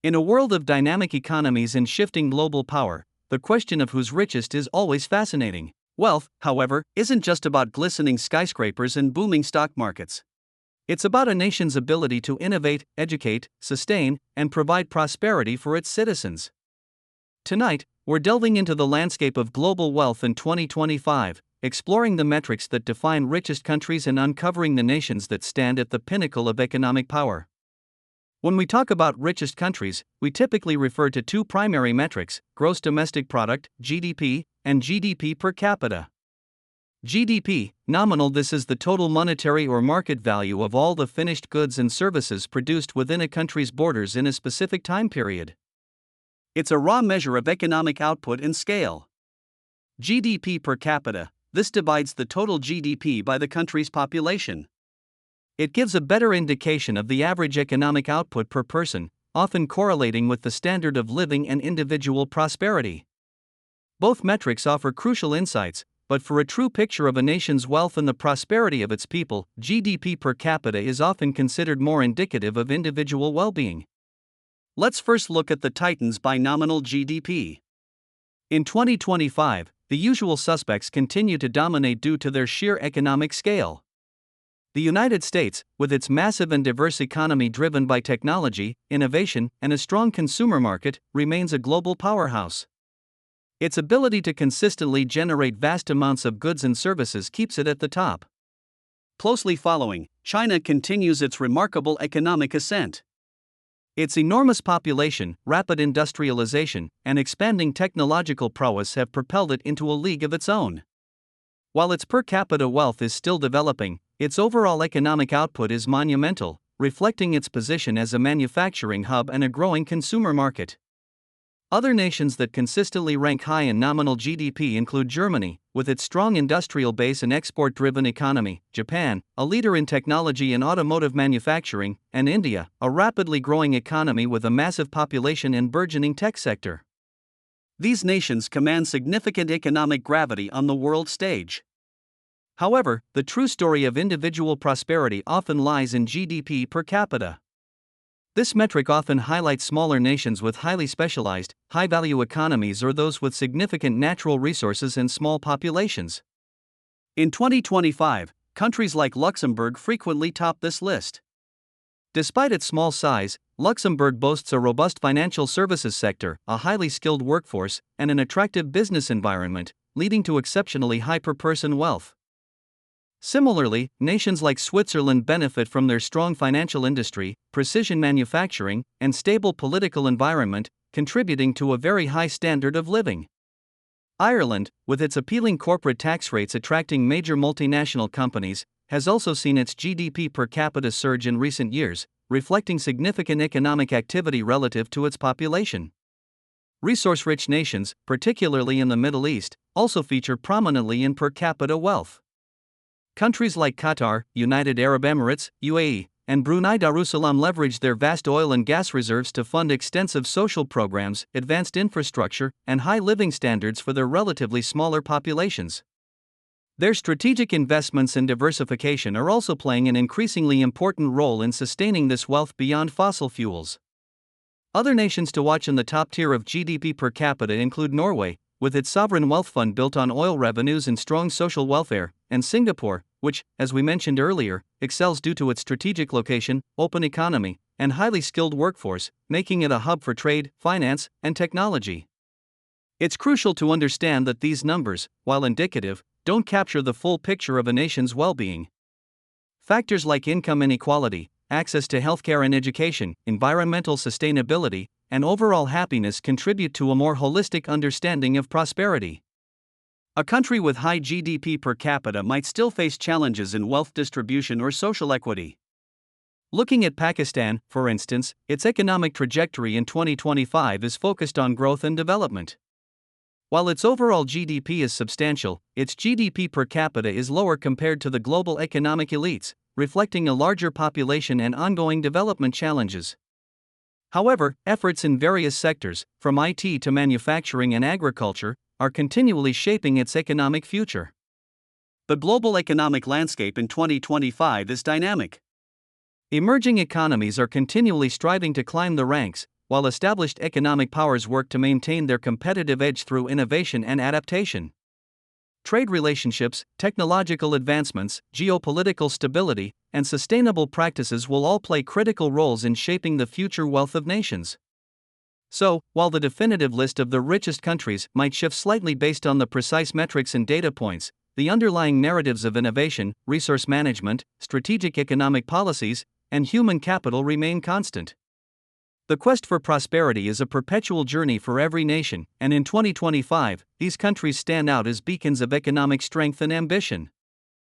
In a world of dynamic economies and shifting global power, the question of who's richest is always fascinating. Wealth, however, isn't just about glistening skyscrapers and booming stock markets. It's about a nation's ability to innovate, educate, sustain, and provide prosperity for its citizens. Tonight, we're delving into the landscape of global wealth in 2025, exploring the metrics that define richest countries and uncovering the nations that stand at the pinnacle of economic power. When we talk about richest countries, we typically refer to two primary metrics: gross domestic product, GDP, and GDP per capita. GDP, nominal. This is the total monetary or market value of all the finished goods and services produced within a country's borders in a specific time period. It's a raw measure of economic output and scale. GDP per capita. This divides the total GDP by the country's population. It gives a better indication of the average economic output per person, often correlating with the standard of living and individual prosperity. Both metrics offer crucial insights, but for a true picture of a nation's wealth and the prosperity of its people, GDP per capita is often considered more indicative of individual well-being. Let's first look at the titans by nominal GDP. In 2025, the usual suspects continue to dominate due to their sheer economic scale. The United States, with its massive and diverse economy driven by technology, innovation, and a strong consumer market, remains a global powerhouse. Its ability to consistently generate vast amounts of goods and services keeps it at the top. Closely following, China continues its remarkable economic ascent. Its enormous population, rapid industrialization, and expanding technological prowess have propelled it into a league of its own. While its per capita wealth is still developing, its overall economic output is monumental, reflecting its position as a manufacturing hub and a growing consumer market. Other nations that consistently rank high in nominal GDP include Germany, with its strong industrial base and export-driven economy, Japan, a leader in technology and automotive manufacturing, and India, a rapidly growing economy with a massive population and burgeoning tech sector. These nations command significant economic gravity on the world stage. However, the true story of individual prosperity often lies in GDP per capita. This metric often highlights smaller nations with highly specialized, high-value economies or those with significant natural resources and small populations. In 2025, countries like Luxembourg frequently top this list. Despite its small size, Luxembourg boasts a robust financial services sector, a highly skilled workforce, and an attractive business environment, leading to exceptionally high per-person wealth. Similarly, nations like Switzerland benefit from their strong financial industry, precision manufacturing, and stable political environment, contributing to a very high standard of living. Ireland, with its appealing corporate tax rates attracting major multinational companies, has also seen its GDP per capita surge in recent years, reflecting significant economic activity relative to its population. Resource-rich nations, particularly in the Middle East, also feature prominently in per capita wealth. Countries like Qatar, United Arab Emirates, UAE, and Brunei Darussalam leverage their vast oil and gas reserves to fund extensive social programs, advanced infrastructure, and high living standards for their relatively smaller populations. Their strategic investments and diversification are also playing an increasingly important role in sustaining this wealth beyond fossil fuels. Other nations to watch in the top tier of GDP per capita include Norway, with its sovereign wealth fund built on oil revenues and strong social welfare, and Singapore, which, as we mentioned earlier, excels due to its strategic location, open economy, and highly skilled workforce, making it a hub for trade, finance, and technology. It's crucial to understand that these numbers, while indicative, don't capture the full picture of a nation's well-being. Factors like income inequality, access to healthcare and education, environmental sustainability, and overall happiness contribute to a more holistic understanding of prosperity. A country with high GDP per capita might still face challenges in wealth distribution or social equity. Looking at Pakistan, for instance, its economic trajectory in 2025 is focused on growth and development. While its overall GDP is substantial, its GDP per capita is lower compared to the global economic elites, reflecting a larger population and ongoing development challenges. However, efforts in various sectors, from IT to manufacturing and agriculture, are continually shaping its economic future. The global economic landscape in 2025 is dynamic. Emerging economies are continually striving to climb the ranks, while established economic powers work to maintain their competitive edge through innovation and adaptation. Trade relationships, technological advancements, geopolitical stability, and sustainable practices will all play critical roles in shaping the future wealth of nations. So, while the definitive list of the richest countries might shift slightly based on the precise metrics and data points, the underlying narratives of innovation, resource management, strategic economic policies, and human capital remain constant. The quest for prosperity is a perpetual journey for every nation, and in 2025, these countries stand out as beacons of economic strength and ambition.